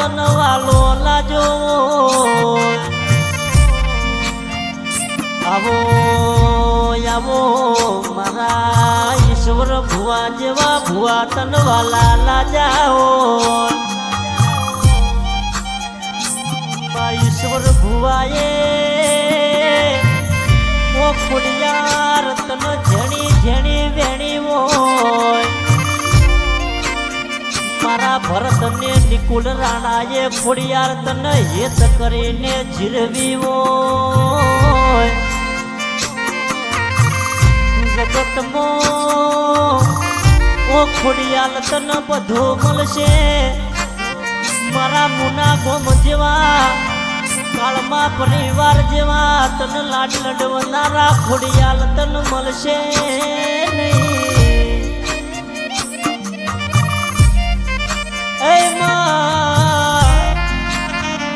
તન વાલો લાજો આવો આવો મારા ઈશ્વર ભુવા જેવા ભુવા તન વાલા લાજાઓ ઈશ્વર ભુવાએ ઓ ખોડિયાર તન જેણી જેણી વેણી હોય મારા ભરત ને નિકુલ રાણાએ ખોડિયાર તન હેત કરીને જીરવી હોય જગતમાં ઓ ખોડિયાર તન બધું મળશે મારા મુના ગોમ જેવા કાળમાં પરિવાર જેવા તન લાડ લડવનારા ખોડિયાલ તન મળશે નહીં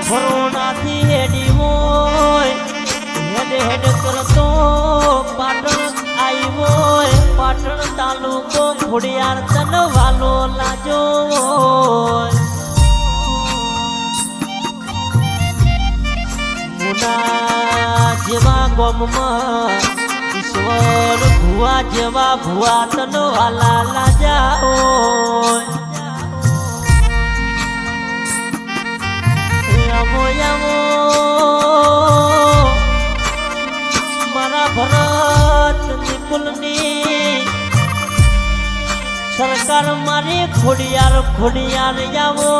ભરોણાથી હેડી હોય હેડ હેડ કરતો પાટણ આવી હોય પાટણ તાલુકો ખોડિયાર તન વાલો લાજો હોય જેવા ગોમમાં ઈશ્વર ભુવા જેવા ભુવા તન વાલા લાજાઓ આવો આવો મારા ભરત નિકુલની સરકાર મારી ખોડિયાર ખોડિયાર આવો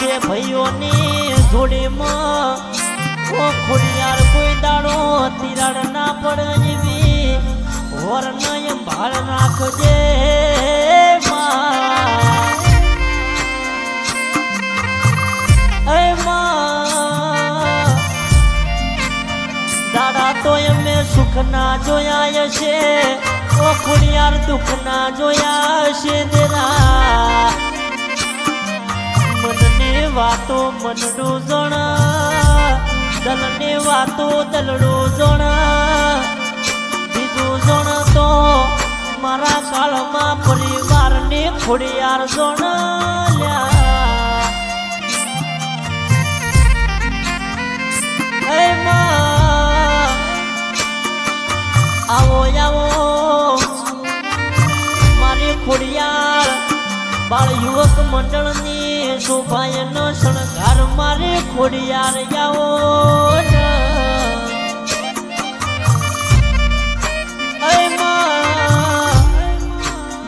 બે ભાઈઓની જોડીમાં ઓ ખોડિયાર કોઈ દાડો તિરાડ ના પડે એવી હોર નય ભાળ નાખજે દાડા તો એમને સુખ ના જોયા છે ઓ ખોડિયાર દુઃખ ના જોયા છે તેરા મનની વાતો મનડું જણા દલની વાતો દલડું જણા બીજું જણ તો મારા કાળમાં પરિવારની ખોડિયાર જણા આવો આવો મારી ખોડિયાર બાળ યુવક મંડળની શોભાયનો શણગાર મારે ખોડિયાર આવો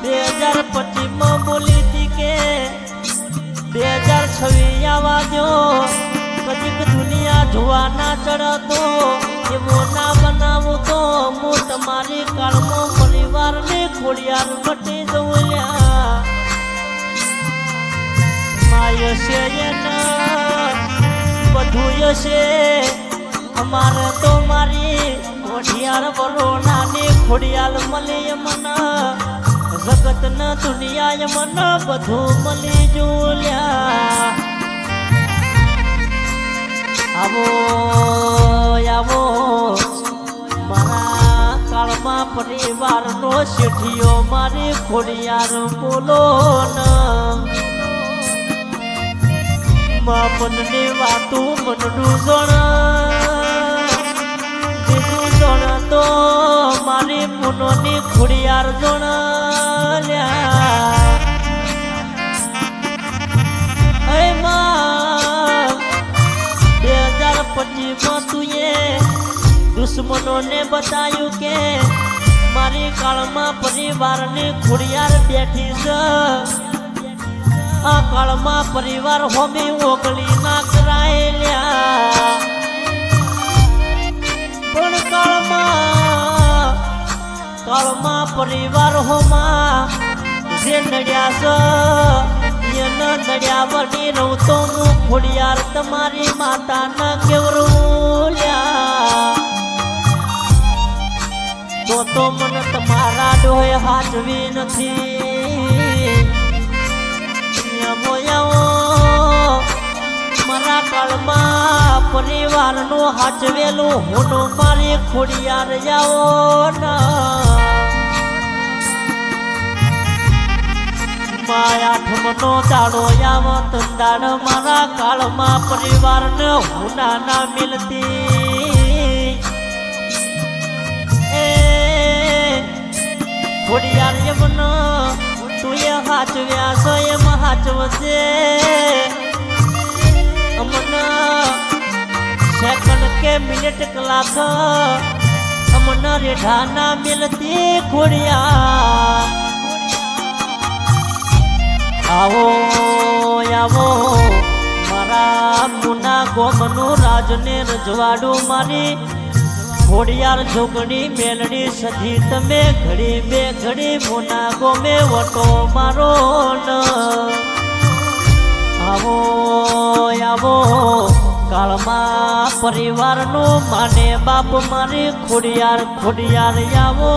2025 બોલી હતી કે 2026 આવવા દો કદીક દુનિયા જોવા ના ચડતો એવો ના બનાવું તો હું તમારી કાળમાં પરિવારને ખોડિયાર મટી દઉં બધું હશે અમારે તો મારી ખોડિયાર વરોણાની ખોડિયાર મળી મને જગત ન દુનિયા મને બધું મળી જોલ્યા આવો આવો મારા કાળમાં પરિવારનો શેઠિયો મારી ખોડિયાર બોલો ન મનની વાતું મનનું જણ બીજું જણ તો મારી મુનોની ખોડિયાર જણ 2025 તુએ દુશ્મનોને બતાવ્યું કે મારી કાળમાં પરિવારની ખોડિયાર બેઠી છે આ કાળમાં પરિવાર હોમી ઓગળી ના કરાયેલ્યા પણ કાળમાં પરિવાર હોમાં જે નડ્યા છે એને નડ્યા વળી રહું તો હું ખોડિયાર તમારી માતાના કેવરું તો મને તમારા ડોહે હાચવી નથી મારા કાળમાં પરિવારનું હાચવેલું હું મારી ખોડિયાર જાઓ આઠમનો દાડો આવત દાડ મારા કાળમાં પરિવારને હું ના મિલતી ખોડિયાર એમનો તું એ હાચવ્યા છો એમ હાચવજે અમને સેકન્ડ કે મિનિટ કલાક અમને રેઢા ના મિલતી ખોડિયાર આવો આવો મારા મુના ગોમનું રાજને રજવાડું મારી ખોડિયાર જોગણી મેલડી સધી તમે ઘડી બે ઘડી મુના ગોમે વટો મારો ન આવો આવો કાળમાં પરિવારનું માને બાપ મારી ખોડિયાર ખોડિયાર આવો